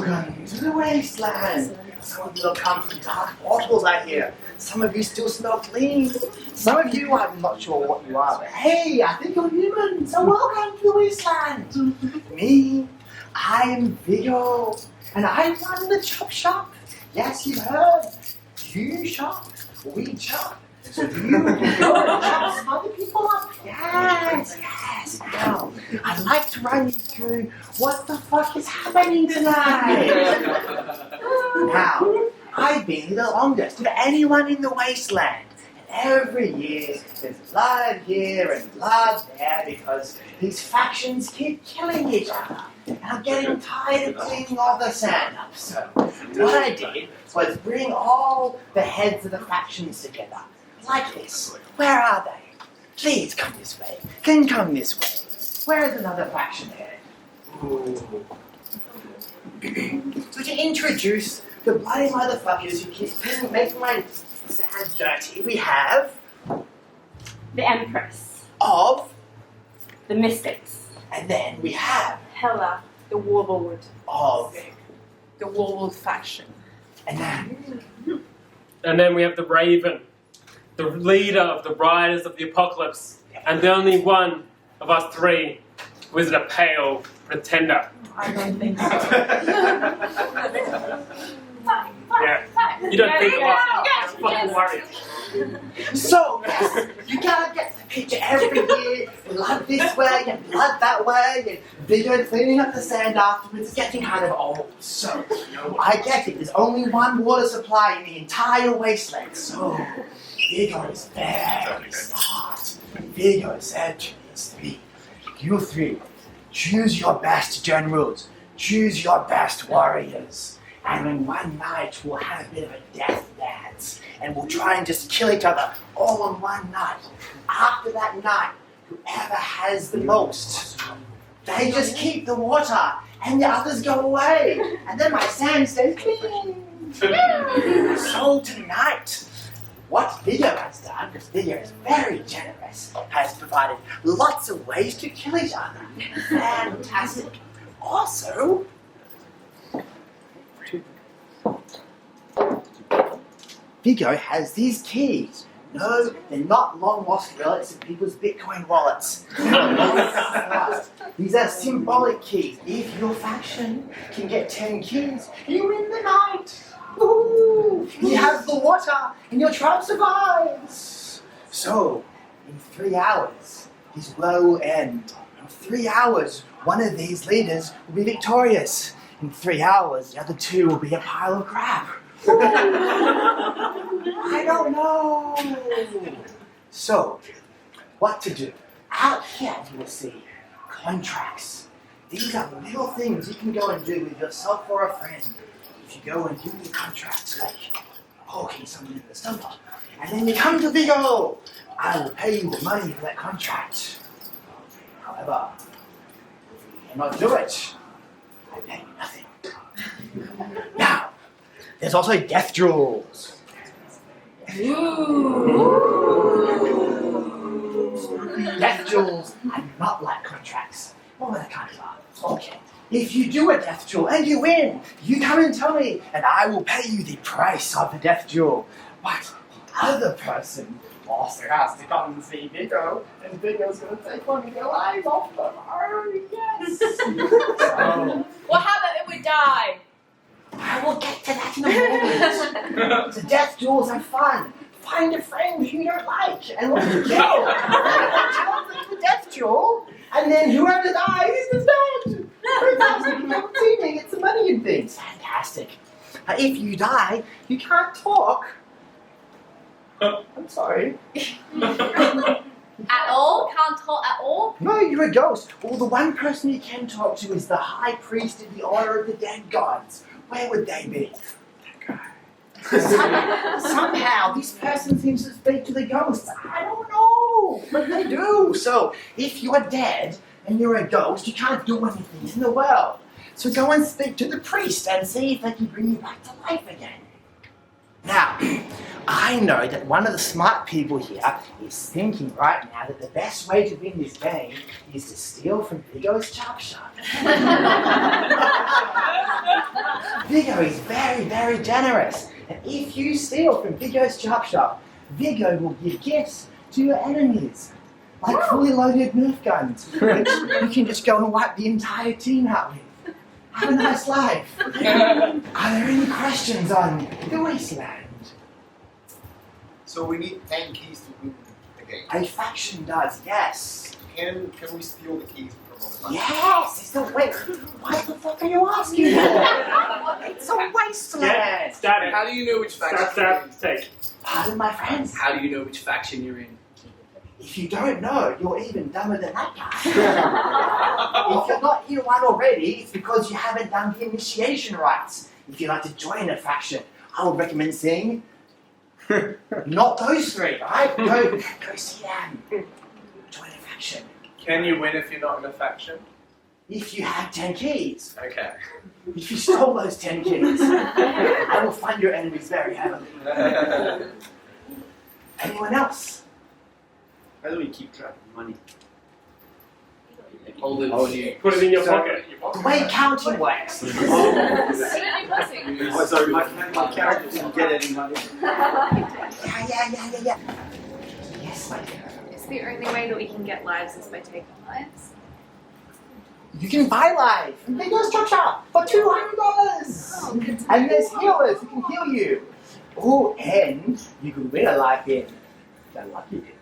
Welcome to the wasteland. Some of you have come from dark portals, I hear. Some of you still smell clean. Some of you, I'm not sure what you are, but hey, I think you're human. So welcome to the wasteland. Me, I'm Viggo, and I run the chop shop. Yes, you've heard. You shop, we chop. So you can go and chop some other people up. Yes. Now, I'd like to run you through what the fuck is happening tonight. Now, I've been here the longest of anyone in the wasteland. And every year, there's blood here and blood there because these factions keep killing each other. And I'm getting tired of cleaning all the sand up. So, what I did was bring all the heads of the factions together. Like this. Where are they? Please come this way. Come this way. Where is another faction head? So to introduce the bloody motherfuckers who keep making my sand dirty, we have the Empress of the Mystics, and then we have Hela the Warlord of the Warlord faction. and then we have the Raven, the leader of the Riders of the Apocalypse, and the only one of us three who isn't a pale pretender. I don't think so. Yeah, you don't think a lot. I'm fucking worried. So, yes, you gotta get the picture every year. Blood this way and blood that way, and Viggo cleaning up the sand afterwards. It's getting kind of old. So, I get it. There's only one water supply in the entire wasteland. So, Viggo is very smart. Viggo said to these three, you three, choose your best generals. Choose your best warriors. And on one night, we'll have a bit of a death dance. And we'll try and just kill each other all on one night. After that night, whoever has the most, they just keep the water and the others go away. And then my sand stays clean. So tonight, what Viggo has done, because Viggo is very generous, has provided lots of ways to kill each other. Fantastic. Also, Viggo has these keys. No, they're not long lost relics of people's Bitcoin wallets. These are symbolic keys. If your faction can get 10 keys, you win the night. Ooh, you have the water and your tribe survives. So, in 3 hours, his blow will end. In 3 hours, one of these leaders will be victorious. In 3 hours, the other two will be a pile of crap. I don't know. So, what to do? Out here, you will see contracts. These are little things you can go and do with yourself or a friend. If you go and do the contracts, like poking someone in the stomach, and then you come to Viggo, I will pay you the money for that contract. However, if you cannot do it, I pay you nothing. Now, there's also death jewels. Death jewels are not like contracts. What were the kind of are? Okay. If you do a death jewel and you win, you come and tell me, and I will pay you the price of the death jewel. But the other person also has to come and see Viggo, and Viggo's going to take one of their lives off them. Oh, yes. So, Well, how about if we die? I will get to that in a moment. The death jewels are fun. Find a friend who you don't like and let them kill. The death jewel, and then whoever dies is dead. Fantastic. You have teaming, get some money and things. Fantastic. If you die, you can't talk. I'm sorry. At all? Can't talk at all? No, you're a ghost. Well, the one person you can talk to is the high priest in the order of the dead gods. Where would they be? Somehow, this person seems to speak to the ghosts. I don't know, but they do. So, if you're dead and you're a ghost, you can't do anything in the world. So go and speak to the priest and see if they can bring you back to life again. Now, I know that one of the smart people here is thinking right now that the best way to win this game is to steal from Vigo's chop shop. Vigo is very, very generous. And if you steal from Vigo's chop shop, Vigo will give gifts to your enemies. Like fully loaded Nerf guns, which you can just go and wipe the entire team out with. Have a nice life. Are there any questions on the wasteland? So we need 10 keys to win the game. A faction does, yes. Can we steal the keys from all the Yes! It's a wasteland. What the fuck are you asking for? It's a wasteland. Yeah, start it. How do you know which faction you're Start, in? take. Pardon, my friends. How do you know which faction you're in? If you don't know, you're even dumber than that guy. If you're not in one already, it's because you haven't done the initiation rites. If you'd like to join a faction, I would recommend seeing not those three, right? Go see them. Join a faction. Can you win if you're not in a faction? If you have 10 keys. Okay. If you stole those 10 keys, I will fund your enemies very heavily. Anyone else? How do we keep track of money? Hold it on you. Put it in your So- pocket. The way counting works. Oh, sorry, my character didn't get any money. Yeah. Yes, my dear. Is the only way that we can get lives is by taking lives? You can buy life from Vigo's Chop Shop for $200. Oh, good to know. And there's healers who can heal you. Oh, and you can win a life in the Lucky Dip.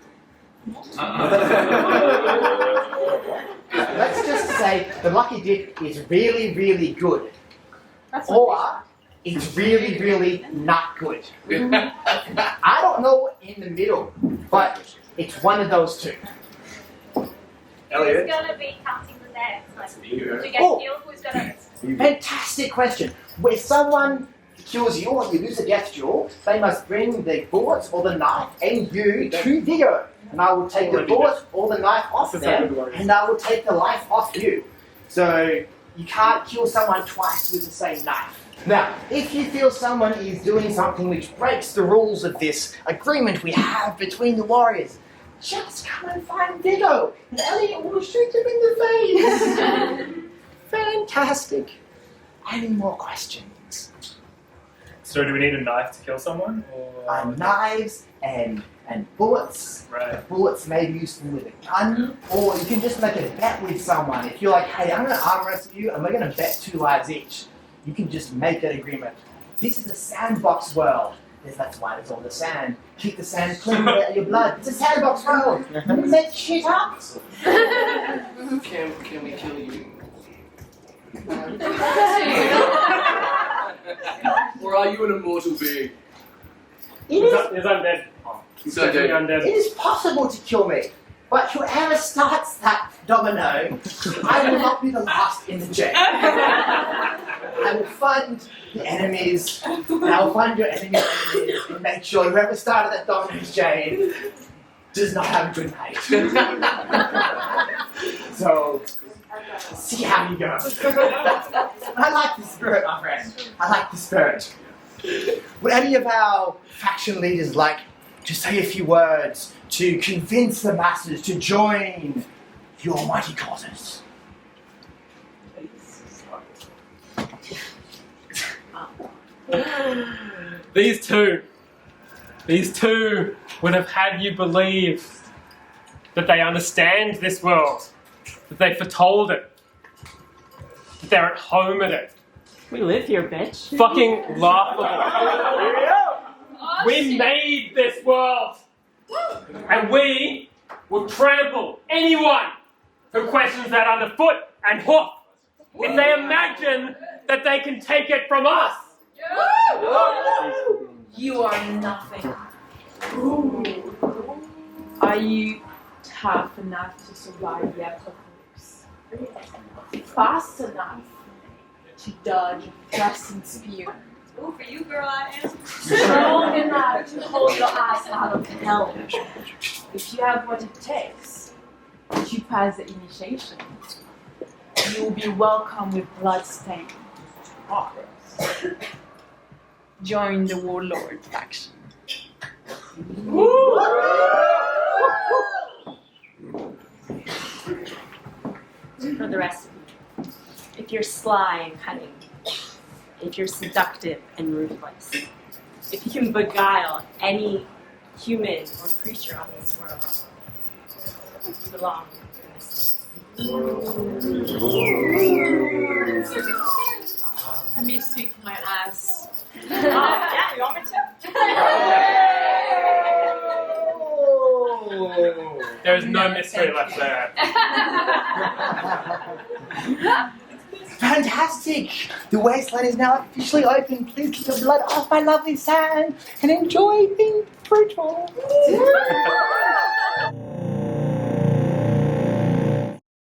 Let's just say the Lucky Dip is really, really good. That's Or it's really, really not good. I don't know what in the middle, but it's one of those two. Elliot? Who's gonna be counting the deaths? Like, if you get Oh. killed, who's gonna? Fantastic question. If someone kills you or you lose a death duel, they must bring the bullets or the knife and you to Vigo. And I will take the bullet or the knife off them, and I will take the life off you. So you can't kill someone twice with the same knife. Now, if you feel someone is doing something which breaks the rules of this agreement we have between the warriors, just come and find Vigo, and Elliot will shoot him in the face. Fantastic. Any more questions? So do we need a knife to kill someone? Or... Knives and bullets. Right. Bullets may be useful with a gun, or you can just make a bet with someone. If you're like, hey, I'm going to arm wrestle you, and we're going to bet 2 lives each. You can just make that agreement. This is a sandbox world. That's why there's all the sand. Keep the sand clean out of your blood. It's a sandbox world. Make shit up. Can we kill you? Or are you an immortal being? It's undead. It's Definitely undead. It undead. is possible to kill me, but whoever starts that domino, I will not be the last in the chain. I will fund the enemies, and I will fund your enemies and make sure whoever started that domino chain does not have a good night. So, see how you go. I like the spirit, my friend. I like the spirit. Would any of our faction leaders like to say a few words to convince the masses to join your mighty causes? These two would have had you believe that they understand this world, that they foretold it, that they're at home at it. We live here, bitch. Fucking laughable. Oh, We shit. made this world, and we will trample anyone who questions that underfoot and hoof if they imagine that they can take it from us. You are nothing. Are you tough enough to survive the apocalypse? Fast enough to dodge a pressing spear? Ooh, for you, girl, I am. Strong enough to hold your ass out of hell? If you have what it takes to pass the initiation, you will be welcome with bloodstained hearts. join the warlord faction. For the rest of you, if you're sly and cunning, if you're seductive and ruthless, if you can beguile any human or creature on this world, you belong in this Mystic my ass. place. Yeah, you want me to? There's no mystery left there. Fantastic! The wasteland is now officially open. Please keep the blood off my lovely sand and enjoy being fruitful.